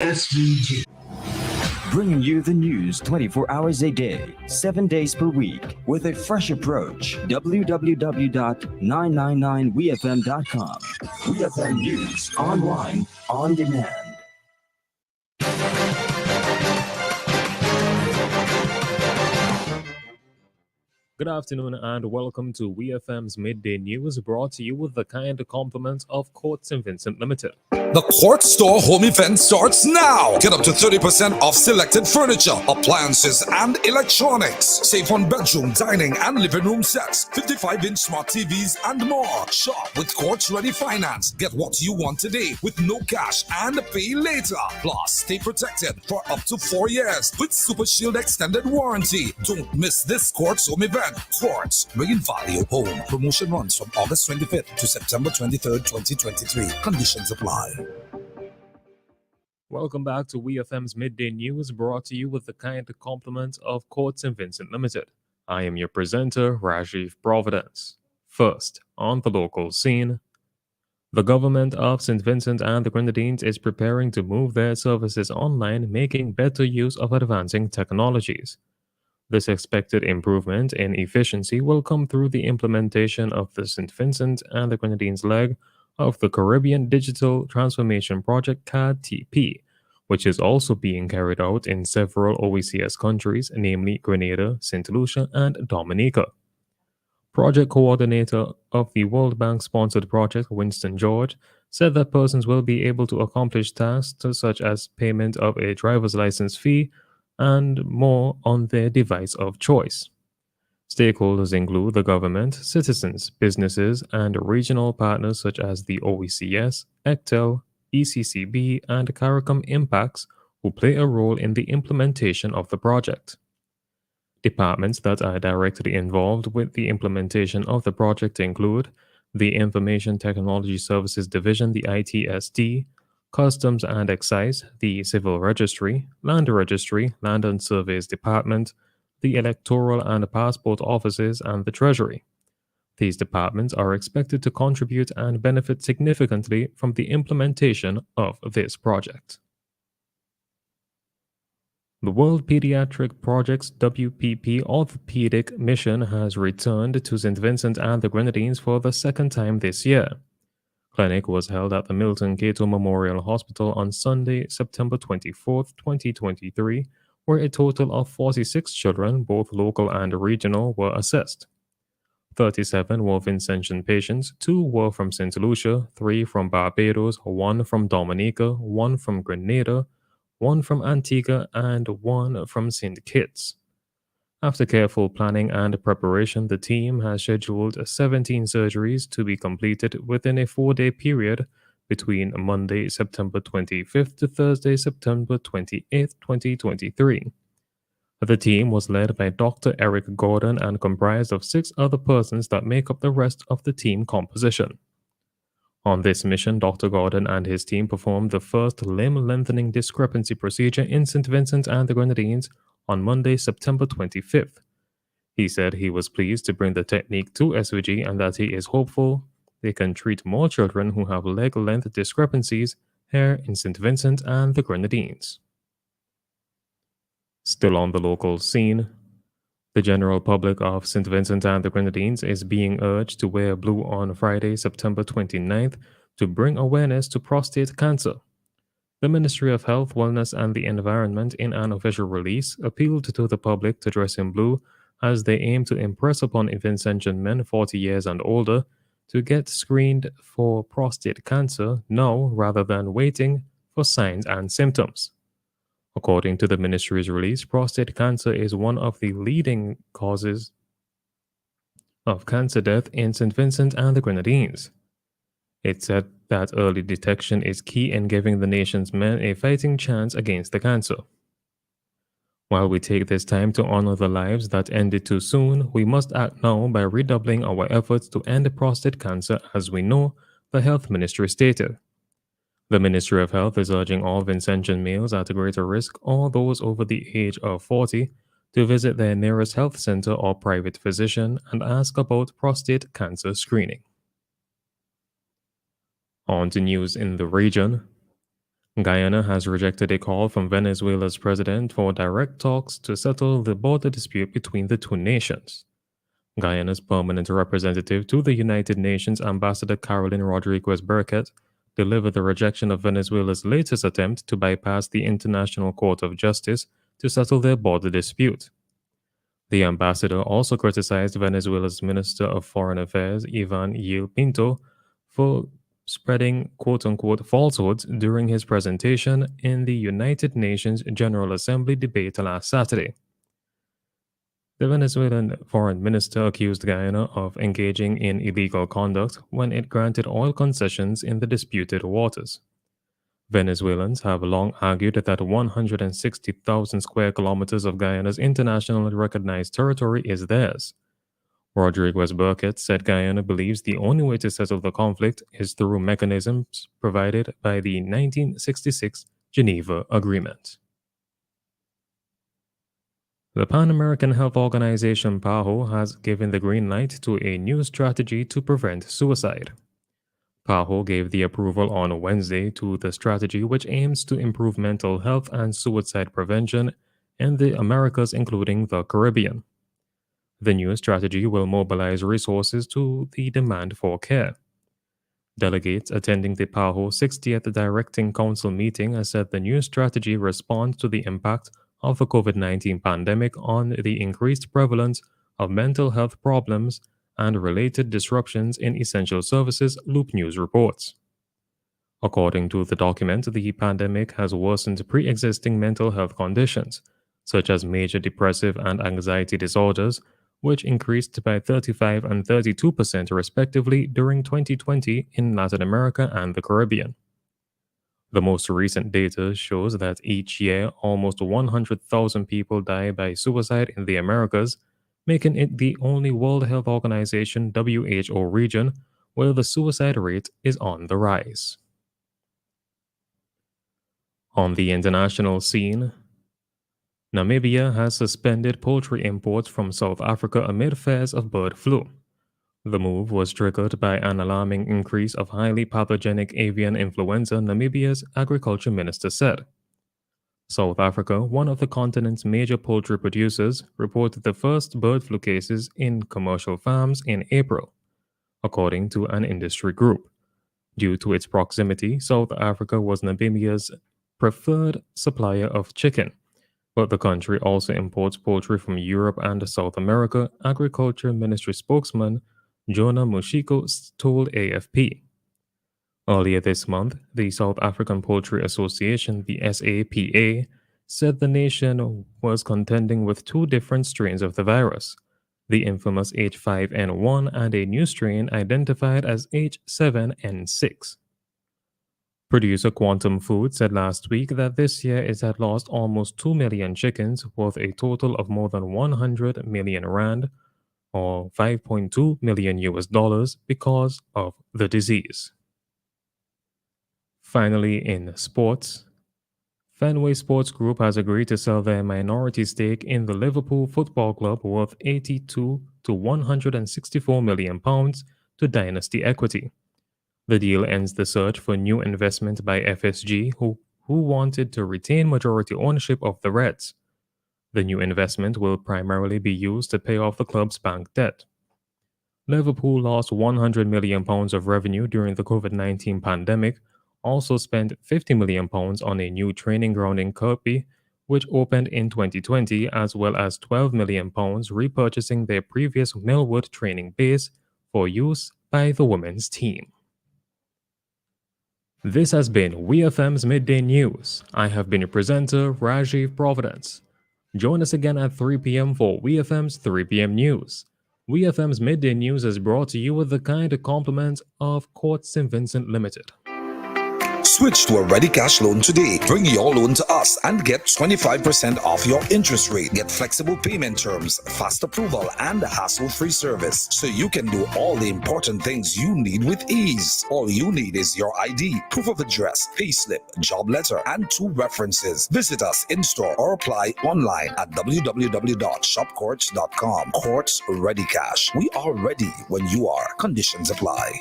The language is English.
SVG. Bringing you the news 24 hours a day, 7 days per week, with a fresh approach. www.999wefm.com. WeFM News, online, on demand. Good afternoon and welcome to WEFM's Midday News, brought to you with the kind compliments of Court St. Vincent Limited. The Court Store home event starts now. Get up to 30% off selected furniture, appliances, and electronics. Save on bedroom, dining, and living room sets, 55-inch smart TVs, and more. Shop with Courts Ready Finance. Get what you want today with no cash and pay later. Plus, stay protected for up to 4 years with Super Shield extended warranty. Don't miss this Courts home event. Courts, bringing value home. Promotion runs from August 25th to September 23rd, 2023. Conditions apply. Welcome back to WeFM's Midday News, brought to you with the kind compliments of Court St. Vincent Limited. I am your presenter, Rajiv Providence. First, on the local scene, the government of St. Vincent and the Grenadines is preparing to move their services online, making better use of advancing technologies. This expected improvement in efficiency will come through the implementation of the St. Vincent and the Grenadines leg of the Caribbean Digital Transformation Project CAD-TP, which is also being carried out in several OECS countries, namely Grenada, St. Lucia, and Dominica. Project coordinator of the World Bank-sponsored project, Winston George, said that persons will be able to accomplish tasks such as payment of a driver's license fee and more on their device of choice. Stakeholders include the government, citizens, businesses, and regional partners such as the OECS, ECTEL, ECCB, and CARICOM Impacts, who play a role in the implementation of the project. Departments that are directly involved with the implementation of the project include the Information Technology Services Division, the ITSD, Customs and Excise, the Civil Registry, Land Registry, Land and Surveys Department, the Electoral and Passport Offices, and the Treasury. These departments are expected to contribute and benefit significantly from the implementation of this project. The World Pediatric Project's WPP Orthopedic Mission has returned to St. Vincent and the Grenadines for the second time this year. Clinic was held at the Milton Cato Memorial Hospital on Sunday, September 24, 2023, where a total of 46 children, both local and regional, were assessed. 37 were Vincentian patients, 2 were from St. Lucia, 3 from Barbados, 1 from Dominica, 1 from Grenada, 1 from Antigua, and 1 from St. Kitts. After careful planning and preparation, the team has scheduled 17 surgeries to be completed within a 4-day period between Monday, September 25th to Thursday, September 28th, 2023. The team was led by Dr. Eric Gordon and comprised of 6 other persons that make up the rest of the team composition. On this mission, Dr. Gordon and his team performed the first limb lengthening discrepancy procedure in St. Vincent and the Grenadines on Monday, September 25th. He said he was pleased to bring the technique to SVG and that he is hopeful they can treat more children who have leg length discrepancies here in St. Vincent and the Grenadines. Still on the local scene, the general public of St. Vincent and the Grenadines is being urged to wear blue on Friday, September 29th to bring awareness to prostate cancer. The Ministry of Health, Wellness and the Environment, in an official release, appealed to the public to dress in blue as they aim to impress upon Vincentian men 40 years and older to get screened for prostate cancer now rather than waiting for signs and symptoms. According to the ministry's release, prostate cancer is one of the leading causes of cancer death in St. Vincent and the Grenadines. It said that early detection is key in giving the nation's men a fighting chance against the cancer. While we take this time to honor the lives that ended too soon, we must act now by redoubling our efforts to end prostate cancer, as we know, the Health Ministry stated. The Ministry of Health is urging all Vincentian males at a greater risk or those over the age of 40 to visit their nearest health center or private physician and ask about prostate cancer screening. On to news in the region. Guyana has rejected a call from Venezuela's president for direct talks to settle the border dispute between the two nations. Guyana's permanent representative to the United Nations, Ambassador Caroline Rodriguez Burkett, delivered the rejection of Venezuela's latest attempt to bypass the International Court of Justice to settle their border dispute. The ambassador also criticized Venezuela's Minister of Foreign Affairs, Ivan Yil Pinto, for spreading quote-unquote falsehoods during his presentation in the United Nations General Assembly debate last Saturday. The Venezuelan foreign minister accused Guyana of engaging in illegal conduct when it granted oil concessions in the disputed waters. Venezuelans have long argued that 160,000 square kilometers of Guyana's internationally recognized territory is theirs. Rodriguez Burkett said Guyana believes the only way to settle the conflict is through mechanisms provided by the 1966 Geneva Agreement. The Pan American Health Organization PAHO has given the green light to a new strategy to prevent suicide. PAHO gave the approval on Wednesday to the strategy, which aims to improve mental health and suicide prevention in the Americas, including the Caribbean. The new strategy will mobilize resources to the demand for care. Delegates attending the PAHO 60th Directing Council meeting said the new strategy responds to the impact of the COVID-19 pandemic on the increased prevalence of mental health problems and related disruptions in essential services, Loop News reports. According to the document, the pandemic has worsened pre-existing mental health conditions, such as major depressive and anxiety disorders, which increased by 35% and 32% respectively during 2020 in Latin America and the Caribbean. The most recent data shows that each year, almost 100,000 people die by suicide in the Americas, making it the only World Health Organization (WHO) region where the suicide rate is on the rise. On the international scene, Namibia has suspended poultry imports from South Africa amid fears of bird flu. The move was triggered by an alarming increase of highly pathogenic avian influenza, Namibia's agriculture minister said. South Africa, one of the continent's major poultry producers, reported the first bird flu cases in commercial farms in April, according to an industry group. Due to its proximity, South Africa was Namibia's preferred supplier of chicken, but the country also imports poultry from Europe and South America, Agriculture Ministry spokesman Jonah Mushiko told AFP. Earlier this month, the South African Poultry Association, the SAPA, said the nation was contending with two different strains of the virus, the infamous H5N1 and a new strain identified as H7N6. Producer Quantum Food said last week that this year it had lost almost 2 million chickens, worth a total of more than 100 million rand, or $5.2 million because of the disease. Finally, in sports, Fenway Sports Group has agreed to sell their minority stake in the Liverpool Football Club worth £82 to £164 million to Dynasty Equity. The deal ends the search for new investment by FSG, who wanted to retain majority ownership of the Reds. The new investment will primarily be used to pay off the club's bank debt. Liverpool lost £100 million of revenue during the COVID-19 pandemic, also spent £50 million on a new training ground in Kirkby, which opened in 2020, as well as £12 million repurchasing their previous Millwood training base for use by the women's team. This has been WEFM's Midday News. I have been your presenter, Rajiv Providence. Join us again at 3 p.m. for WEFM's 3 p.m. News. WEFM's Midday News is brought to you with the kind compliments of Court St. Vincent Limited. Switch to a ready cash loan today. Bring your loan to us and get 25% off your interest rate. Get flexible payment terms, fast approval, and hassle-free service, so you can do all the important things you need with ease. All you need is your ID, proof of address, payslip, job letter, and 2 references. Visit us in-store or apply online at www.shopcourts.com. Courts Ready Cash. We are ready when you are. Conditions apply.